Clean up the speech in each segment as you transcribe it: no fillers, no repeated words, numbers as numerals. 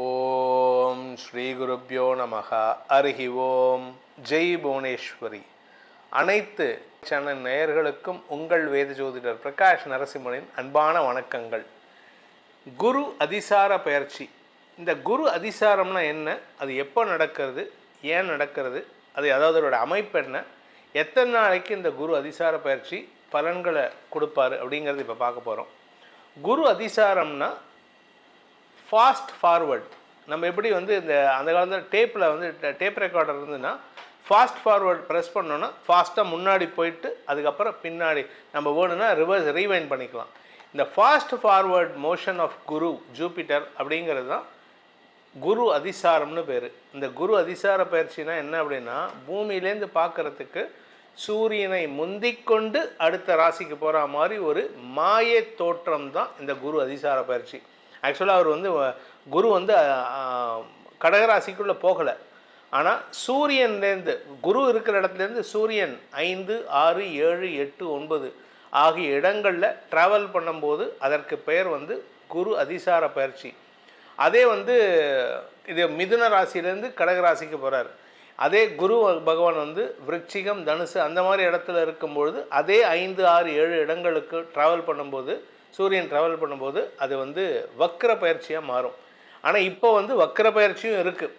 ஓம் ஸ்ரீ குருப்யோ நமஹ. அருகி ஓம். ஜெய் புவனேஸ்வரி. அனைத்து சேனல் நேயர்களுக்கும் உங்கள் வேத ஜோதிடர் பிரகாஷ் நரசிம்மனின் அன்பான வணக்கங்கள். குரு அதிசார பயிற்சி. இந்த குரு அதிசாரம்னா என்ன, அது எப்போ நடக்கிறது, ஏன் நடக்கிறது, அதாவது அதோட அமைப்பு என்ன, எத்தனை நாளைக்கு இந்த குரு அதிசார பயிற்சி பலன்களை கொடுப்பாரு அப்படிங்கிறது இப்போ பார்க்க போகிறோம். குரு அதிசாரம்னா ஃபாஸ்ட் ஃபார்வர்ட். நம்ம எப்படி இந்த அந்த காலத்தில் டேப்பில் டேப் ரெக்கார்டர் இருந்துன்னா ஃபாஸ்ட் ஃபார்வர்ட் ப்ரெஸ் பண்ணோன்னா ஃபாஸ்ட்டாக முன்னாடி போயிட்டு அதுக்கப்புறம் பின்னாடி நம்ம வேணும்னா ரிவர்ஸ் ரீவைண்ட் பண்ணிக்கலாம். இந்த fast forward motion of Guru Jupiter அப்படிங்கிறது தான் குரு அதிசாரம்னு பேர். இந்த குரு அதிசார பயிற்சினா என்ன அப்படின்னா, பூமியிலேருந்து பார்க்குறதுக்கு சூரியனை முந்திக்கொண்டு அடுத்த ராசிக்கு போகிற மாதிரி ஒரு மாய தோற்றம் தான் இந்த குரு அதிசார பயிற்சி. ஆக்சுவலாக அவர் குரு கடகராசிக்குள்ளே போகலை. ஆனால் சூரியன்லேருந்து குரு இருக்கிற இடத்துலேருந்து சூரியன் 5, 6, 7, 8, 9 ஆகிய இடங்களில் ட்ராவல் பண்ணும்போது அதற்கு பெயர் குரு அதிசார பயிற்சி. அதே இது மிதுன ராசியிலேருந்து கடகராசிக்கு போகிறார். அதே குரு பகவான் விருச்சிகம், தனுசு அந்த மாதிரி இடத்துல இருக்கும்பொழுது அதே 5, 6, 7 இடங்களுக்கு ட்ராவல் பண்ணும்போது சூரியன் ட்ராவல் பண்ணும்போது அது வக்ர பயிற்சியாக மாறும். ஆனால் இப்போ வக்ர பயிற்சியும் இருக்குது.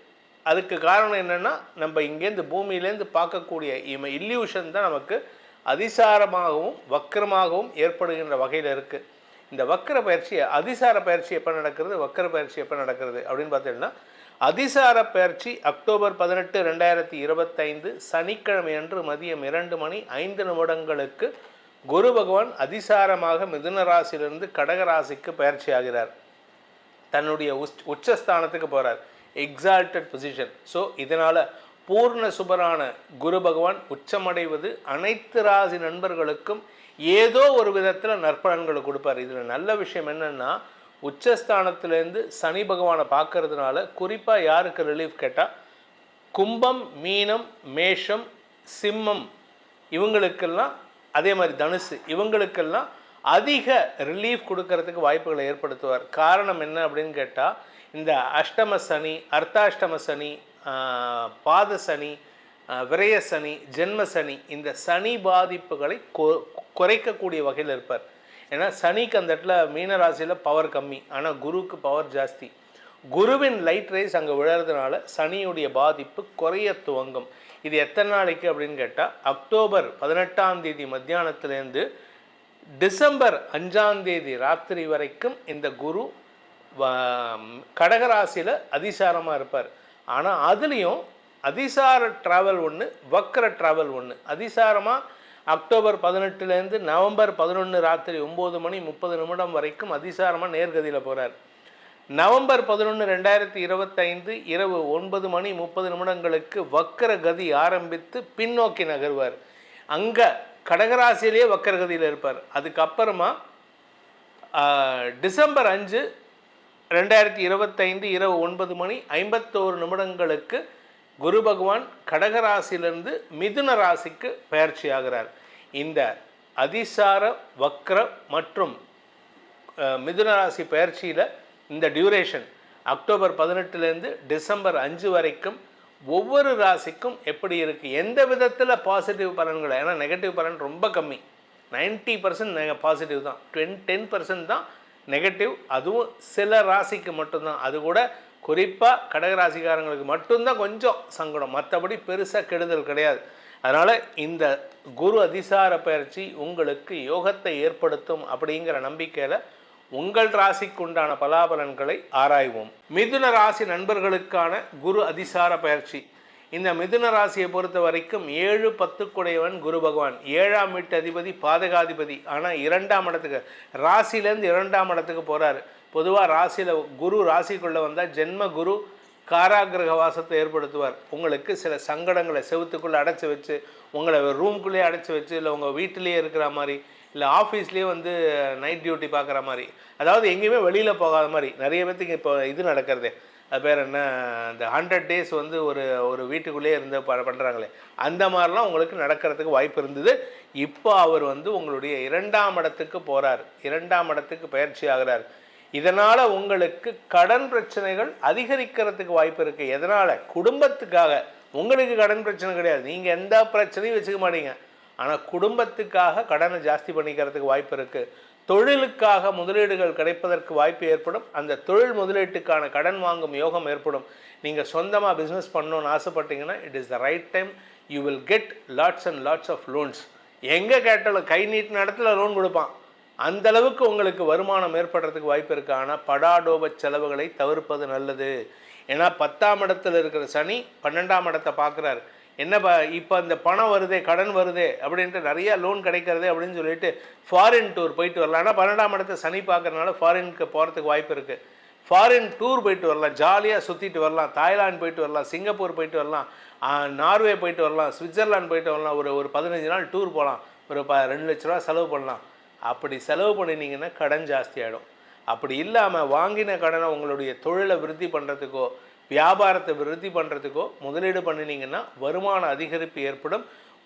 அதுக்கு காரணம் என்னென்னா, நம்ம இங்கேருந்து பூமியிலேருந்து பார்க்கக்கூடிய இல்யூஷன் தான் நமக்கு அதிசாரமாகவும் வக்ரமாகவும் ஏற்படுகின்ற வகையில் இருக்குது. இந்த வக்ர பயிற்சி, அதிசார பயிற்சி எப்போ நடக்கிறது, வக்ர பயிற்சி எப்போ நடக்கிறது அப்படின்னு பார்த்தீங்கன்னா, அதிசார பயிற்சி அக்டோபர் 18, 2025 சனிக்கிழமை அன்று மதியம் 2:05 குரு பகவான் அதிசாரமாக மிதுன ராசியிலிருந்து கடகராசிக்கு பயிற்சி ஆகிறார். தன்னுடைய உச்சஸ்தானத்துக்கு போகிறார், எக்ஸால்டட் பொசிஷன். ஸோ இதனால் பூர்ண சுபரான குரு பகவான் உச்சமடைவது அனைத்து ராசி நண்பர்களுக்கும் ஏதோ ஒரு விதத்தில் நற்பலன்களை கொடுப்பார். இதில் நல்ல விஷயம் என்னென்னா, உச்சஸ்தானத்திலேருந்து சனி பகவானை பார்க்கறதுனால குறிப்பாக யாருக்கு ரிலீஃப் கேட்டால், கும்பம், மீனம், மேஷம், சிம்மம் இவங்களுக்கெல்லாம், அதே மாதிரி தனுசு இவங்களுக்கெல்லாம் அதிக ரிலீஃப் கொடுக்கறதுக்கு வாய்ப்புகளை ஏற்படுத்துவார். காரணம் என்ன அப்படின்னு கேட்டால், இந்த அஷ்டம சனி, அர்த்தாஷ்டம சனி, பாத சனி, விரய சனி, ஜென்ம சனி, இந்த சனி பாதிப்புகளை குறைக்கக்கூடிய வகையில் இருப்பார். ஏன்னா சனிக்கு அந்த இடத்துல மீனராசியில் பவர் கம்மி, ஆனால் குருவுக்கு பவர் ஜாஸ்தி. குருவின் லைட் ரேஸ் அங்கே விழுறதுனால சனியுடைய பாதிப்பு குறைய துவங்கும். இது எத்தனை நாளைக்கு அப்படின்னு கேட்டால், அக்டோபர் 18 மத்தியானத்துலேருந்து டிசம்பர் 5 ராத்திரி வரைக்கும் இந்த குரு கடகராசியில் அதிசாரமாக இருப்பார். ஆனால் அதுலேயும் அதிசார ட்ராவல் ஒன்று, வக்ர ட்ராவல் ஒன்று. அதிசாரமாக அக்டோபர் 18 நவம்பர் 11 ராத்திரி 9:30 வரைக்கும் அதிசாரமாக நேர்கதியில் போகிறார். நவம்பர் 11, 2025 இரவு 9:30 வக்கர கதி ஆரம்பித்து பின்னோக்கி நகர்வார். அங்கே கடகராசியிலேயே வக்கர கதியில் இருப்பார். அதுக்கப்புறமா டிசம்பர் 5, 2025 இரவு 9:51 குரு பகவான் கடகராசியிலிருந்து மிதுன ராசிக்கு பயிற்சி ஆகிறார். இந்த அதிசார, வக்ர மற்றும் மிதுன ராசி பயிற்சியில் இந்த டியூரேஷன் அக்டோபர் 18 டிசம்பர் 5 வரைக்கும் ஒவ்வொரு ராசிக்கும் எப்படி இருக்குது, எந்த விதத்தில் பாசிட்டிவ் பலன்களை, ஏன்னா நெகட்டிவ் பலன் ரொம்ப கம்மி, 90% பாசிட்டிவ் தான், 10% தான் நெகட்டிவ். அதுவும் சில ராசிக்கு மட்டும்தான். அது கூட குறிப்பாக கடகராசிக்காரங்களுக்கு மட்டும்தான் கொஞ்சம் சங்கடம், மற்றபடி பெருசாக கெடுதல் கிடையாது. அதனால் இந்த குரு அதிசார பயிற்சி உங்களுக்கு யோகத்தை ஏற்படுத்தும் அப்படிங்கிற நம்பிக்கையில் உங்கள் ராசிக்கு உண்டான பலாபலன்களை ஆராய்வோம். மிதுன ராசி நண்பர்களுக்கான குரு அதிசார பயிற்சி. இந்த மிதுன ராசியை பொறுத்த வரைக்கும் 7, 10 குரு பகவான், 7ஆம் வீட்டு அதிபதி, பாதகாதிபதி. ஆனால் 2ஆம் இடத்துக்கு, ராசியிலேருந்து 2ஆம் இடத்துக்கு போகிறாரு. பொதுவாக ராசியில் குரு ராசிக்குள்ளே வந்தால் ஜென்ம குரு காராகிரக வாசத்தை ஏற்படுத்துவார். உங்களுக்கு சில சங்கடங்களை செவுத்துக்குள்ளே அடைச்சி வச்சு, உங்களை ரூம்குள்ளேயே அடைச்சி வச்சு, இல்லை உங்கள் வீட்டிலேயே இருக்கிற மாதிரி, இல்லை ஆஃபீஸ்லேயே நைட் டியூட்டி பார்க்குற மாதிரி, அதாவது எங்கேயுமே வெளியில் போகாத மாதிரி. நிறைய பேர்த்துக்கு இப்போ இது நடக்கிறதே, அது பேர் என்ன, இந்த 100 days ஒரு வீட்டுக்குள்ளேயே இருந்து பண்ணுறாங்களே, அந்த மாதிரிலாம் உங்களுக்கு நடக்கிறதுக்கு வாய்ப்பு இருந்தது. இப்போ அவர் உங்களுடைய 2ஆம் இடத்துக்கு போகிறார், 2ஆம் இடத்துக்கு பயிற்சி ஆகிறார். இதனால் உங்களுக்கு கடன் பிரச்சனைகள் அதிகரிக்கிறதுக்கு வாய்ப்பு இருக்குது. எதனால்? குடும்பத்துக்காக. உங்களுக்கு கடன் பிரச்சனை கிடையாது, நீங்கள் எந்த பிரச்சனையும் வச்சுக்க மாட்டீங்க. ஆனால் குடும்பத்துக்காக கடனை ஜாஸ்தி பண்ணிக்கிறதுக்கு வாய்ப்பு இருக்குது. தொழிலுக்காக முதலீடுகள் கிடைப்பதற்கு வாய்ப்பு ஏற்படும். அந்த தொழில் முதலீட்டுக்கான கடன் வாங்கும் யோகம் ஏற்படும். நீங்கள் சொந்தமாக பிஸ்னஸ் பண்ணணுன்னு ஆசைப்பட்டீங்கன்னா it is the right time. You will get lots and lots of loans. எங்கே கேட்டாலும் கை நீட்டின இடத்துல லோன் கொடுப்பான். அந்தளவுக்கு உங்களுக்கு வருமானம் ஏற்படுறதுக்கு வாய்ப்பு இருக்குது. ஆனால் படாடோப செலவுகளை தவிர்ப்பது நல்லது. ஏன்னா 10ஆம் இடத்துல இருக்கிற சனி 12ஆம் இடத்தை பார்க்குறாரு. என்னப்பா இப்போ இந்த பணம் வருதே, கடன் வருதே அப்படின்ட்டு நிறையா லோன் கிடைக்கிறதே அப்படின்னு சொல்லிட்டு ஃபாரின் டூர் போயிட்டு வரலாம். ஆனால் 12ஆம் இடத்தை சனி பார்க்குறதுனால ஃபாரினுக்கு போகிறதுக்கு வாய்ப்பு இருக்குது. ஃபாரின் டூர் போயிட்டு வரலாம், ஜாலியாக சுற்றிட்டு வரலாம். தாய்லாந்து போயிட்டு வரலாம், சிங்கப்பூர் போயிட்டு வரலாம், நார்வே போயிட்டு வரலாம், சுவிட்சர்லாந்து போயிட்டு வரலாம். ஒரு 15 நாள் டூர் போகலாம். ஒரு 2 லட்ச ரூபா செலவு பண்ணலாம். அப்படி செலவு பண்ணினீங்கன்னா கடன் ஜாஸ்தி ஆகிடும். அப்படி இல்லாமல் வாங்கின கடனை உங்களுடைய தொழிலை விருத்தி பண்ணுறதுக்கோ வியாபாரத்தை விருத்தி பண்ணுறதுக்கோ முதலீடு பண்ணினீங்கன்னா வருமான அதிகரிப்பு ஏற்படும்.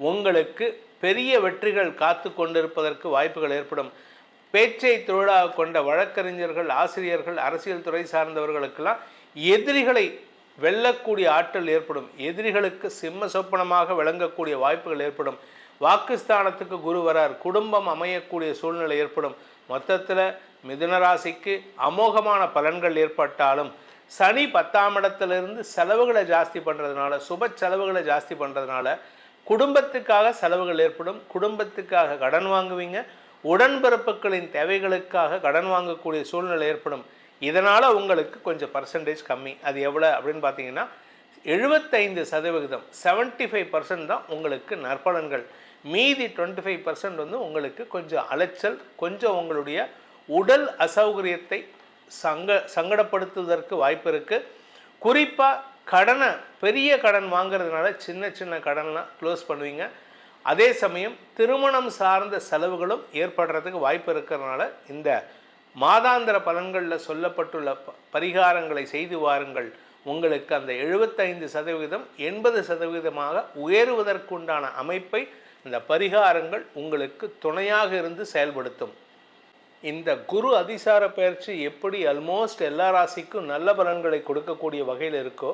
உங்களுக்கு பெரிய வெற்றிகள் காத்து கொண்டிருப்பதற்கு வாய்ப்புகள் ஏற்படும். பேச்சை தொழிலாக கொண்ட வழக்கறிஞர்கள், ஆசிரியர்கள், அரசியல் துறை சார்ந்தவர்களுக்கெல்லாம் எதிரிகளை வெல்லக்கூடிய ஆற்றல் ஏற்படும். எதிரிகளுக்கு சிம்ம சொப்பனமாக விளங்கக்கூடிய வாய்ப்புகள் ஏற்படும். வாக்குஸ்தானத்துக்கு குரு வரார், குடும்பம் அமையக்கூடிய சூழ்நிலை ஏற்படும். மொத்தத்தில் மிதுனராசிக்கு அமோகமான பலன்கள் ஏற்பட்டாலும் சனி 10ஆம் இடத்திலிருந்து செலவுகளை ஜாஸ்தி பண்ணுறதுனால, சுப செலவுகளை ஜாஸ்தி பண்ணுறதுனால குடும்பத்துக்காக செலவுகள் ஏற்படும். குடும்பத்துக்காக கடன் வாங்குவீங்க. உடன்பிறப்புகளின் தேவைகளுக்காக கடன் வாங்கக்கூடிய சூழ்நிலை ஏற்படும். இதனால் உங்களுக்கு கொஞ்சம் பர்சன்டேஜ் கம்மி. அது எவ்வளோ அப்படின்னு பார்த்தீங்கன்னா 75%, 75% தான் உங்களுக்கு நற்பலன்கள். மீதி 25% வந்து உங்களுக்கு கொஞ்சம் அலைச்சல், கொஞ்சம் உங்களுடைய உடல் அசௌகரியத்தை சங்கடப்படுத்துவதற்கு வாய்ப்பு இருக்குது. குறிப்பாக கடனை, பெரிய கடன் வாங்கிறதுனால சின்ன சின்ன கடன்லாம் க்ளோஸ் பண்ணுவீங்க. அதே சமயம் திருமணம் சார்ந்த செலவுகளும் ஏற்படுறதுக்கு வாய்ப்பு இருக்கிறதுனால இந்த மாதாந்திர பலன்களில் சொல்லப்பட்டுள்ள பரிகாரங்களை செய்து வாருங்கள். உங்களுக்கு அந்த 75% 80% உயருவதற்குண்டான அமைப்பை இந்த பரிகாரங்கள் உங்களுக்கு துணையாக இருந்து செயல்படுத்தும். இந்த குரு அதிசார பயிற்சி எப்படி ஆல்மோஸ்ட் எல்லா ராசிக்கும் நல்ல பலன்களை கொடுக்கக்கூடிய வகையில் இருக்கோ,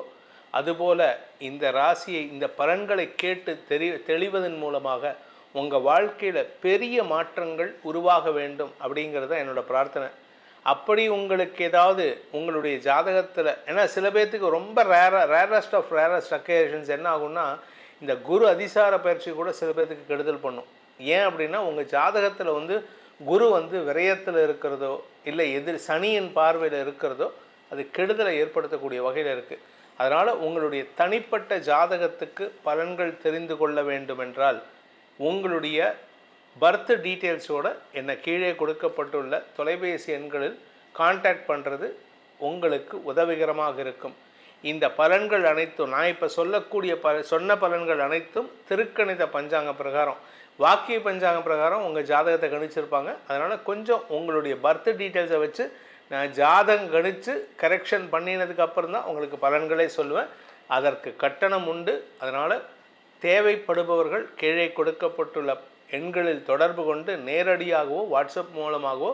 அதுபோல் இந்த ராசியை இந்த பலன்களை கேட்டு தெளிவதன் மூலமாக உங்கள் வாழ்க்கையில் பெரிய மாற்றங்கள் உருவாக வேண்டும் அப்படிங்கிறது தான் என்னோடய பிரார்த்தனை. அப்படி உங்களுக்கு ஏதாவது உங்களுடைய ஜாதகத்தில், ஏன்னா சில பேர்த்துக்கு ரொம்ப ரேரஸ்ட் ஆஃப் ரேரஸ்ட் அக்கேஷன்ஸ் என்ன ஆகும்னா, இந்த குரு அதிசார பயிற்சி கூட சில பேர்த்துக்கு கெடுதல் பண்ணும். ஏன் அப்படின்னா உங்கள் ஜாதகத்தில் வந்து குரு வந்து விரயத்தில் இருக்கிறதோ இல்லை சனியின் பார்வையில் இருக்கிறதோ அது கெடுதலை ஏற்படுத்தக்கூடிய வகையில் இருக்குது. அதனால் உங்களுடைய தனிப்பட்ட ஜாதகத்துக்கு பலன்கள் தெரிந்து கொள்ள வேண்டுமென்றால் உங்களுடைய பர்த் டீட்டெயில்ஸோடு என்னை கீழே கொடுக்கப்பட்டுள்ள தொலைபேசி எண்களில் கான்டாக்ட் பண்ணுறது உங்களுக்கு உதவிகரமாக இருக்கும். இந்த பலன்கள் அனைத்தும் நான் இப்போ சொல்லக்கூடிய சொன்ன பலன்கள் அனைத்தும் திருக்கணித பஞ்சாங்க பிரகாரம், வாக்கிய பஞ்சாங்க பிரகாரம் உங்கள் ஜாதகத்தை கணிச்சிருப்பாங்க. அதனால் கொஞ்சம் உங்களுடைய பர்த் டீட்டெயில்ஸை வச்சு நான் ஜாதகம் கணித்து கரெக்ஷன் பண்ணினதுக்கு அப்புறம் தான் உங்களுக்கு பலன்களே சொல்லுவேன். அதற்கு கட்டணம் உண்டு. அதனால் தேவைப்படுபவர்கள் கீழே கொடுக்கப்பட்டுள்ள எண்களில் தொடர்பு கொண்டு நேரடியாகவோ வாட்ஸ்அப் மூலமாகவோ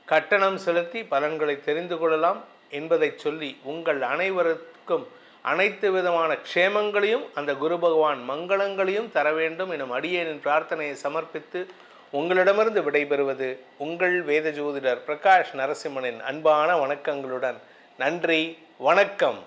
கட்டணம் செலுத்தி பலன்களை தெரிந்து கொள்ளலாம் என்பதை சொல்லி உங்கள் அனைவருக்கும் அனைத்து விதமான க்ஷேமங்களையும் அந்த குரு பகவான் மங்களங்களையும் தர வேண்டும் எனும் அடியேனின் பிரார்த்தனையை சமர்ப்பித்து உங்களிடமிருந்து விடைபெறுவது உங்கள் வேத ஜோதிடர் பிரகாஷ் நரசிம்மனின் அன்பான வணக்கங்களுடன். நன்றி, வணக்கம்.